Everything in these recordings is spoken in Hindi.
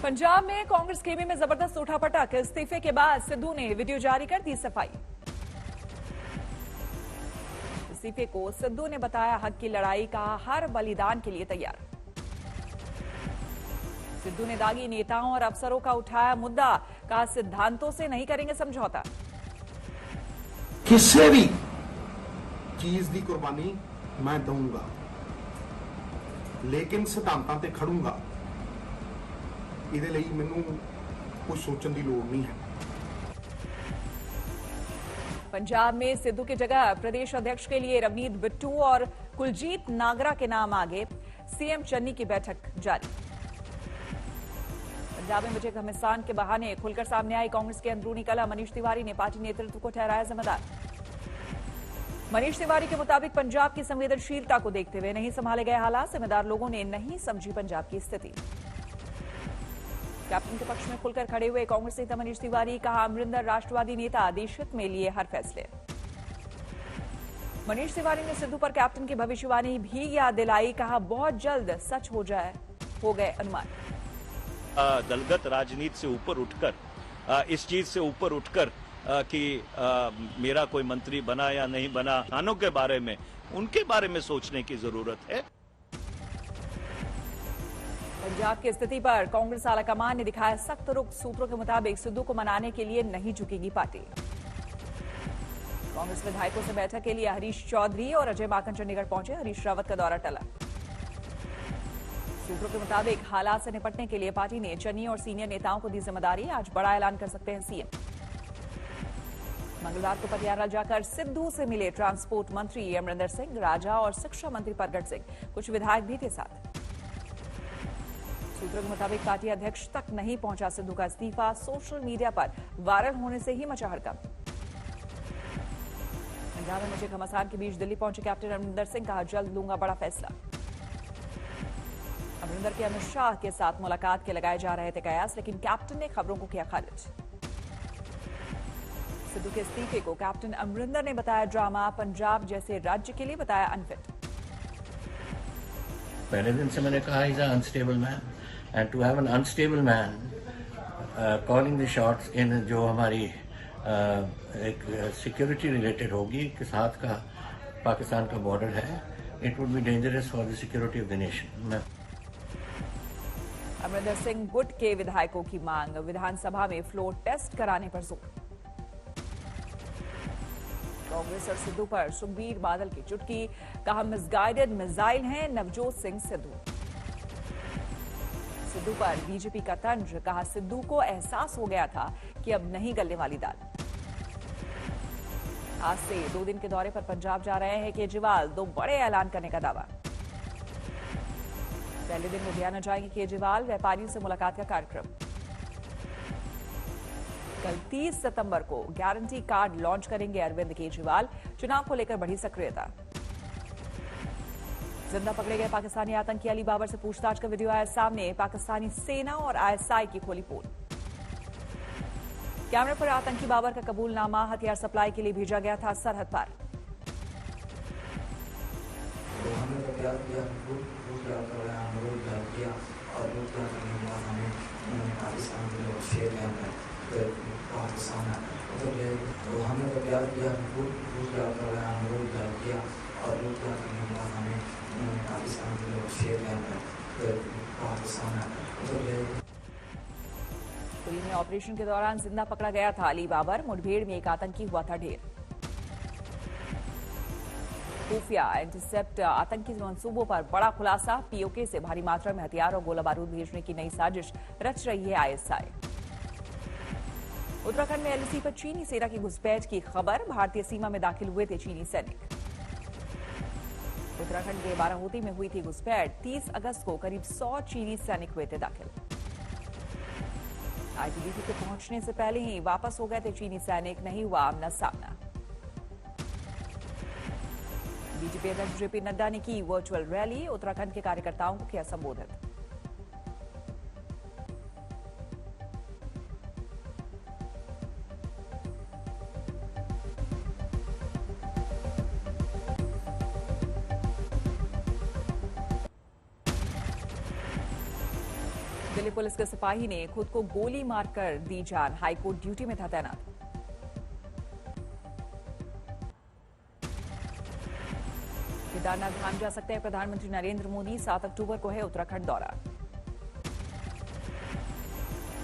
पंजाब में कांग्रेस खेमे में जबरदस्त उठापटक। इस्तीफे के बाद सिद्धू ने वीडियो जारी कर दी सफाई। इस्तीफे को सिद्धू ने बताया हक की लड़ाई, कहा हर बलिदान के लिए तैयार। सिद्धू ने दागी नेताओं और अफसरों का उठाया मुद्दा, कहा सिद्धांतों से नहीं करेंगे समझौता। किसी भी चीज की कुर्बानी मैं दूंगा, लेकिन सिद्धांतां ते खड़ूंगा। ਇਹਦੇ ਲਈ ਮੈਨੂੰ कुछ सोचने की लोड़ नहीं है। पंजाब में सिद्धू की जगह प्रदेश अध्यक्ष के लिए रवनीत बिट्टू और कुलजीत नागरा के नाम आगे। सीएम चन्नी की बैठक जारी। पंजाब में बचे घमासान के बहाने खुलकर सामने आई कांग्रेस के अंदरूनी कलह। मनीष तिवारी ने पार्टी नेतृत्व को ठहराया जिम्मेदार। मनीष तिवारी के मुताबिक पंजाब की संवेदनशीलता को देखते हुए नहीं संभाले गए हालात, जिम्मेदार लोगों ने नहीं समझी पंजाब की स्थिति। कैप्टन के पक्ष में खुलकर खड़े हुए कांग्रेस नेता मनीष तिवारी, कहा अमरिंदर राष्ट्रवादी नेता, देश हित में लिए हर फैसले। मनीष तिवारी ने सिद्धू पर कैप्टन की भविष्यवाणी भी याद दिलाई, कहा बहुत जल्द सच हो गए अनुमान। दलगत राजनीति से ऊपर उठकर इस चीज से ऊपर उठकर कि मेरा कोई मंत्री बना या नहीं बना, खानों के बारे में उनके बारे में सोचने की जरूरत है। पंजाब की स्थिति पर कांग्रेस आलाकमान ने दिखाया सख्त रुख। सूत्रों के मुताबिक सिद्धू को मनाने के लिए नहीं झुकेगी पार्टी। कांग्रेस विधायकों से बैठक के लिए हरीश चौधरी और अजय माकन चंडीगढ़ पहुंचे। हरीश रावत का दौरा टला। सूत्रों के मुताबिक हालात से निपटने के लिए पार्टी ने चन्नी और सीनियर नेताओं को दी जिम्मेदारी। आज बड़ा ऐलान कर सकते हैं सीएम। मंगलवार को पटियाला जाकर सिद्धू से मिले ट्रांसपोर्ट मंत्री अमरिंदर सिंह, राजा और शिक्षा मंत्री परगट सिंह। कुछ विधायक भी थे साथ। सूत्रों के मुताबिक पार्टी अध्यक्ष तक नहीं पहुंचा सिद्धू का इस्तीफा। सोशल मीडिया पर वायरल होने से ही मचा हड़कंप। पंजाब में मचे घमासान के बीच दिल्ली पहुंचे कैप्टन अमरिंदर सिंह, कहा जल्द लूंगा बड़ा फैसला। अमरिंदर के अमित शाह के साथ मुलाकात के लगाए जा रहे थे कयास, लेकिन कैप्टन ने खबरों को किया खारिज। सिद्धू के इस्तीफे को कैप्टन अमरिंदर ने बताया ड्रामा। पंजाब जैसे राज्य के लिए बताया अनफिट। पहले दिन से मैंने कहा is unstable man, and to have an unstable man calling the shots in जो हमारी एक सिक्योरिटी रिलेटेड होगी के साथ का पाकिस्तान का बॉर्डर है, it would be dangerous for the security of the nation. Amarinder Singh गुट के विधायकों की मांग। विधानसभा में फ्लोर टेस्ट कराने पर जोर। कांग्रेस और सिद्धू पर सुखबीर बादल की चुटकी, कहा मिसगाइडेड मिसाइल हैं नवजोत सिंह सिद्धू। सिद्धू पर बीजेपी का तंज, कहा सिद्धू को एहसास हो गया था कि अब नहीं गलने वाली दाल। आज से 2 दिन के दौरे पर पंजाब जा रहे हैं केजरीवाल। 2 बड़े ऐलान करने का दावा। पहले दिन लुधियाना जाएंगे केजरीवाल, व्यापारियों से मुलाकात का कार्यक्रम। कल 30 सितंबर को गारंटी कार्ड लॉन्च करेंगे अरविंद केजरीवाल। चुनाव को लेकर बढ़ी सक्रियता। जिंदा पकड़े गए पाकिस्तानी आतंकी अली बाबर से पूछताछ का वीडियो आया सामने। पाकिस्तानी सेना और आईएसआई की खोली पोल। कैमरे पर आतंकी बाबर का कबूलनामा। हथियार सप्लाई के लिए भेजा गया था सरहद पार। हमने तो प्यार किया, रूस प्यार कर रहे हैं, अनुरोध किया और रूस प्यार करने के बाद हमें पाकिस्तान के लोग शेयर फिर पाकिस्तान पुरी में ऑपरेशन के दौरान जिंदा पकड़ा गया था अली बाबर। मुठभेड़ में एक आतंकी हुआ था ढेर। खुफिया इंटरसेप्ट आतंकी मंसूबों पर बड़ा खुलासा। पीओके से भारी मात्रा में हथियार और गोला बारूद भेजने की नई साजिश रच रही है आईएसआई। उत्तराखंड में एलओसी पर चीनी सेना की घुसपैठ की खबर। भारतीय सीमा में दाखिल हुए थे चीनी सैनिक। उत्तराखंड के बाराहोती में हुई थी घुसपैठ। 30 अगस्त को करीब 100 चीनी सैनिक हुए थे दाखिल। आईटीबीपी के पहुंचने से पहले ही वापस हो गए थे चीनी सैनिक। नहीं हुआ आमना सामना। बीजेपी अध्यक्ष जेपी नड्डा ने की वर्चुअल रैली। उत्तराखंड के कार्यकर्ताओं को किया संबोधित। दिल्ली पुलिस के सिपाही ने खुद को गोली मारकर दी जान, हाईकोर्ट ड्यूटी में था तैनात। केदारनाथ धाम जा सकते हैं प्रधानमंत्री नरेंद्र मोदी, 7 अक्टूबर को है उत्तराखंड दौरा।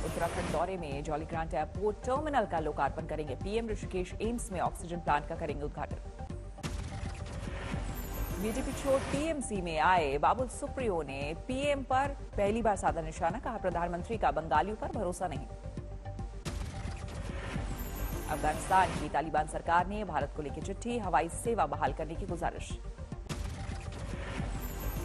उत्तराखंड दौरे में जॉलीग्रांट एयरपोर्ट टर्मिनल का लोकार्पण करेंगे पीएम। ऋषिकेश एम्स में ऑक्सीजन प्लांट का करेंगे उद्घाटन। बीजेपी छोड़ टीएमसी में आए बाबुल सुप्रियो ने पीएम पर पहली बार साधा निशाना, कहा प्रधानमंत्री का बंगालियों पर भरोसा नहीं। अफगानिस्तान की तालिबान सरकार ने भारत को लेकर चिट्ठी, हवाई सेवा बहाल करने की गुजारिश।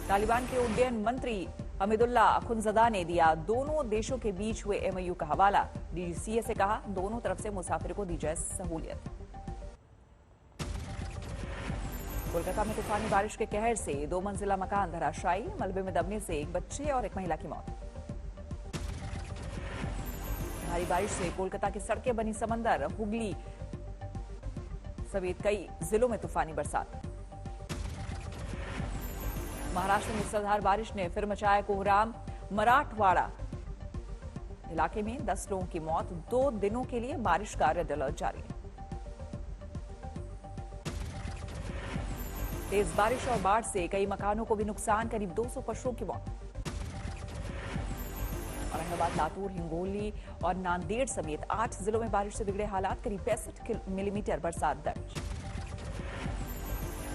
तालिबान के उड्डयन मंत्री हमीदुल्ला अखुनजदा ने दिया दोनों देशों के बीच हुए एमओयू का हवाला। डीजीसीए से कहा दोनों तरफ से मुसाफिर को दी जाए सहूलियत। कोलकाता में तूफानी बारिश के कहर से 2 मंजिला मकान धराशायी, मलबे में दबने से एक बच्चे और एक महिला की मौत। भारी बारिश से कोलकाता की सड़कें बनी समंदर, हुगली समेत कई जिलों में तूफानी बरसात। महाराष्ट्र में मूसलाधार बारिश ने फिर मचाया कोहराम, मराठवाड़ा इलाके में 10 लोगों की मौत। 2 दिनों के लिए बारिश का रेड अलर्ट जारी है। तेज बारिश और बाढ़ से कई मकानों को भी नुकसान, करीब 200 पशुओं की मौत। औरंगाबाद, लातूर, हिंगोली और नांदेड़ समेत 8 जिलों में बारिश से बिगड़े हालात, करीब 65 मिलीमीटर बरसात दर्ज।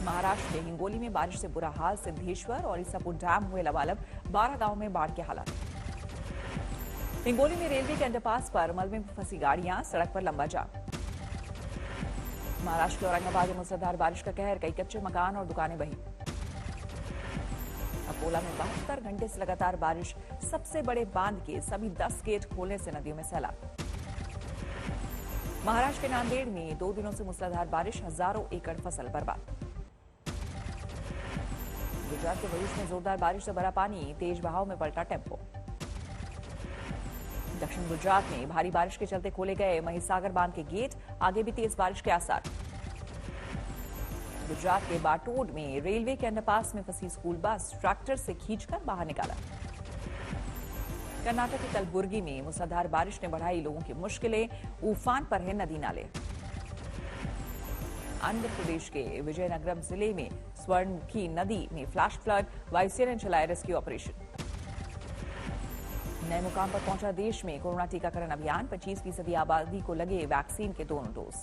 महाराष्ट्र में हिंगोली में बारिश से बुरा हाल, सिद्धेश्वर और ईसापुर डैम हुए लबालब, 12 गांव में बाढ़ के हालात। हिंगोली में रेलवे के अंडरपास पर मलबे में फंसी गाड़ियां, सड़क पर लंबा जाम। महाराष्ट्र के औरंगाबाद में मूसलाधार बारिश का कहर, कई कच्चे मकान और दुकानें बही। अकोला में 72 घंटे से लगातार बारिश, सबसे बड़े बांध के सभी 10 गेट खोलने से नदियों में सैलाब। महाराष्ट्र के नांदेड़ में 2 दिनों से मूसलाधार बारिश, हजारों एकड़ फसल बर्बाद। गुजरात के भरूच में जोरदार बारिश से भरा पानी, तेज बहाव में पलटा टेम्पो। दक्षिण गुजरात में भारी बारिश के चलते खोले गए महिसागर बांध के गेट, आगे भी तेज बारिश के आसार। गुजरात के बाटोड में रेलवे के अंडरपास में फंसी स्कूल बस, ट्रैक्टर से खींचकर बाहर निकाला। कर्नाटक के कलबुर्गी में मूसलाधार बारिश ने बढ़ाई लोगों की मुश्किलें, उफान पर है नदी नाले। आंध्र प्रदेश के विजयनगरम जिले में स्वर्णमुखी नदी में फ्लैश फ्लड, वायुसेना ने चलाया रेस्क्यू ऑपरेशन। नए मुकाम पर पहुंचा देश में कोरोना टीकाकरण अभियान, 25% आबादी को लगे वैक्सीन के दोनों डोज।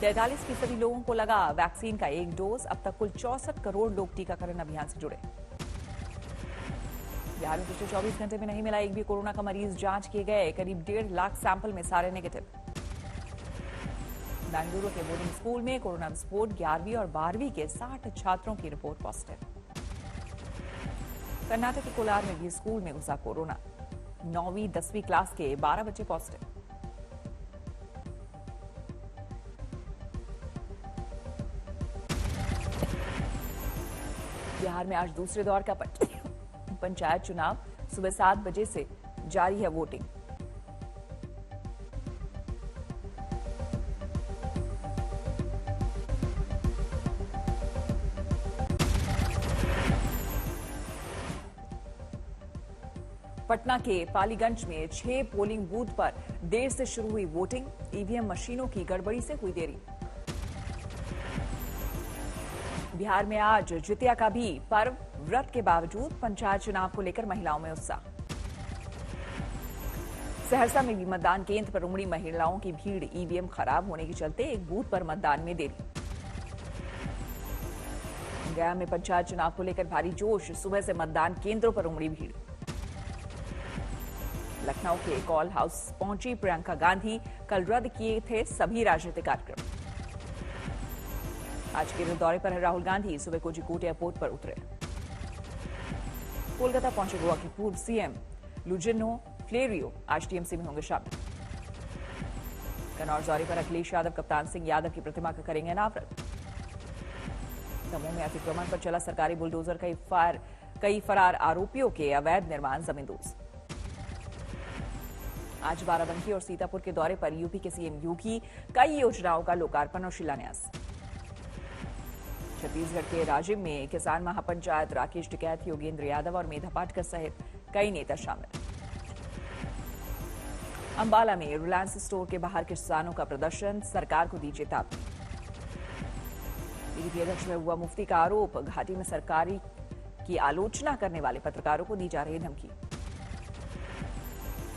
43% लोगों को लगा वैक्सीन का 1 डोज। अब तक कुल 64 करोड़ लोग टीकाकरण अभियान से जुड़े। बिहार में पिछले 24 घंटे में नहीं मिला एक भी कोरोना का मरीज, जांच किए गए करीब 1.5 लाख सैंपल में सारे नेगेटिव। बेंगलुरु के बोर्डिंग स्कूल में कोरोना विस्फोट, 11वीं और 12वीं के 60 छात्रों की रिपोर्ट पॉजिटिव। कर्नाटक के कोलार में भी स्कूल में घुसा कोरोना, 9वीं 10वीं क्लास के 12 बच्चे पॉजिटिव। बिहार में आज दूसरे दौर का पंचायत चुनाव, सुबह 7 बजे से जारी है वोटिंग। पटना के पालीगंज में 6 पोलिंग बूथ पर देर से शुरू हुई वोटिंग, ईवीएम मशीनों की गड़बड़ी से हुई देरी। बिहार में आज जितिया का भी पर्व, व्रत के बावजूद पंचायत चुनाव को लेकर महिलाओं में उत्साह। सहरसा में भी मतदान केंद्र पर उमड़ी महिलाओं की भीड़, ईवीएम खराब होने के चलते एक बूथ पर मतदान में देरी। गया में पंचायत चुनाव को लेकर भारी जोश, सुबह से मतदान केंद्रों पर उमड़ी भीड़। लखनऊ के कॉल हाउस पहुंची प्रियंका गांधी, कल रद्द किए थे सभी राजनीतिक कार्यक्रम। आज केरल दौरे पर है राहुल गांधी, सुबह कोझिकोड एयरपोर्ट पर उतरे। कोलकाता पहुंचे गोवा के पूर्व सीएम लुजिनो फ्लेरियो, आज टीएमसी में होंगे शामिल। कन्नौज दौरे पर अखिलेश यादव कप्तान सिंह यादव की प्रतिमा का करेंगे अनावरण। दमोह में अतिक्रमण पर चला सरकारी बुलडोजर, कई फरार आरोपियों के अवैध निर्माण जमींदोज। आज बाराबंकी और सीतापुर के दौरे पर यूपी के सीएम योगी, कई योजनाओं का लोकार्पण और शिलान्यास। छत्तीसगढ़ के राजिम में किसान महापंचायत, राकेश टिकैत, योगेंद्र यादव और मेधा पाटकर सहित कई नेता शामिल। अंबाला में रिलायंस स्टोर के बाहर किसानों का प्रदर्शन, सरकार को दी चेतावनी। बीजेपी अध्यक्ष महबूबा मुफ्ती का आरोप, घाटी में सरकारी की आलोचना करने वाले पत्रकारों को दी जा रही धमकी।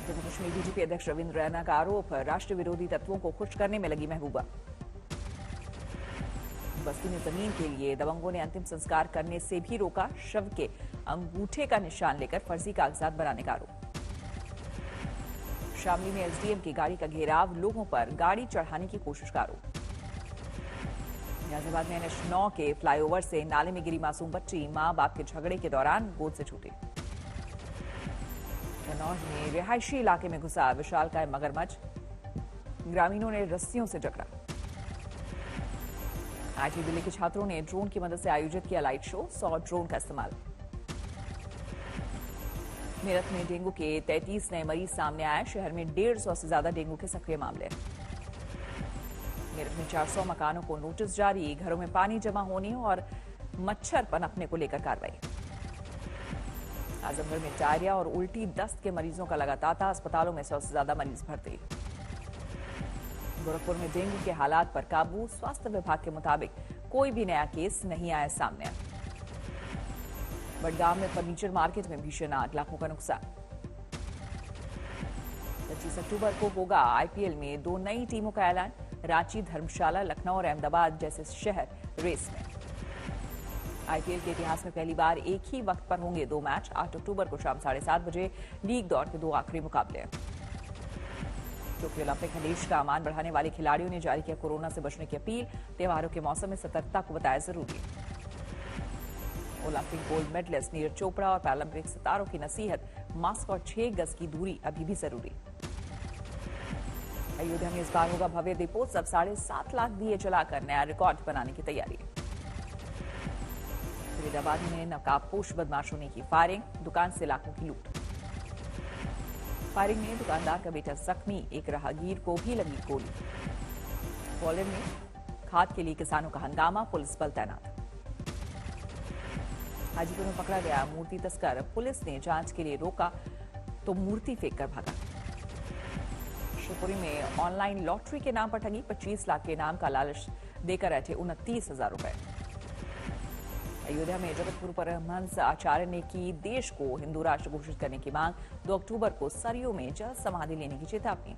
जम्मू कश्मीर बीजेपी अध्यक्ष रविंद्र रैना का आरोप, राष्ट्र विरोधी तत्वों को खुश करने में लगी महबूबा। बस्ती में जमीन के लिए दबंगों ने अंतिम संस्कार करने से भी रोका, शव के अंगूठे का निशान लेकर फर्जी कागजात बनाने का आरोप। शामली में एसडीएम की गाड़ी का घेराव, लोगों पर गाड़ी चढ़ाने की कोशिश का आरोप। गाजियाबाद में NH 9 के फ्लाईओवर से नाले में गिरी मासूम बच्ची, मां बाप के झगड़े के दौरान गोद से छूटी। कन्नौज में रिहायशी इलाके में घुसा विशालकाय मगरमच्छ, ग्रामीणों ने रस्सियों से जकड़ा। IIT दिल्ली के छात्रों ने ड्रोन की मदद से आयोजित किया लाइट शो, 100 ड्रोन का इस्तेमाल। मेरठ में डेंगू के 33 नए मरीज सामने आए, शहर में 150 से ज्यादा डेंगू के सक्रिय मामले। मेरठ में 400 मकानों को नोटिस जारी, घरों में पानी जमा होने और मच्छर पनपने को लेकर कार्रवाई। आजमगढ़ में डायरिया और उल्टी दस्त के मरीजों का लगा तांता, अस्पतालों में 100 से ज्यादा मरीज भर्ती। गोरखपुर में डेंगू के हालात पर काबू, स्वास्थ्य विभाग के मुताबिक कोई भी नया केस नहीं आया सामने। बड़गांव में फर्नीचर मार्केट में भीषण आग, लाखों का नुकसान। 25 अक्टूबर को होगा IPL में 2 नई टीमों का ऐलान, रांची, धर्मशाला, लखनऊ और अहमदाबाद जैसे शहर रेस में। IPL के इतिहास में पहली बार एक ही वक्त पर होंगे 2 मैच। 8 अक्टूबर को शाम 7:30 बजे लीग दौर के 2 आखिरी मुकाबले। टोक्यो ओलंपिक में देश का अमान बढ़ाने वाले खिलाड़ियों ने जारी किया कोरोना से बचने की अपील, त्योहारों के मौसम में सतर्कता को बताया जरूरी। Olympic gold medallist Neeraj Chopra और पैरालंपिक सितारों की नसीहत, मास्क और 6 गज की दूरी अभी भी जरूरी। अयोध्या में इस बार होगा भव्य दीपोत्सव, 7.5 लाख दिए जलाकर नया रिकॉर्ड बनाने की तैयारी। फरीदाबाद में नकाबपोश बदमाशों ने की फायरिंग, दुकान से लाखों की लूट। फायरिंग में दुकानदार का बेटा जख्मी, एक राहगीर को भी लगी गोली। ग्वालियर में खाद के लिए किसानों का हंगामा, पुलिस बल तैनात। हाजीपुर में पकड़ा गया मूर्ति तस्कर, पुलिस ने जांच के लिए रोका तो मूर्ति फेंककर भागा। शिवपुरी में ऑनलाइन लॉटरी के नाम पर ठगी, 25 लाख के नाम का लालच देकर ऐठे 29,000 रुपए। अयोध्या में जगतगुरु परमहंस आचार्य ने की देश को हिंदू राष्ट्र घोषित करने की मांग, 2 अक्टूबर को सरयू में जल समाधि लेने की चेतावनी।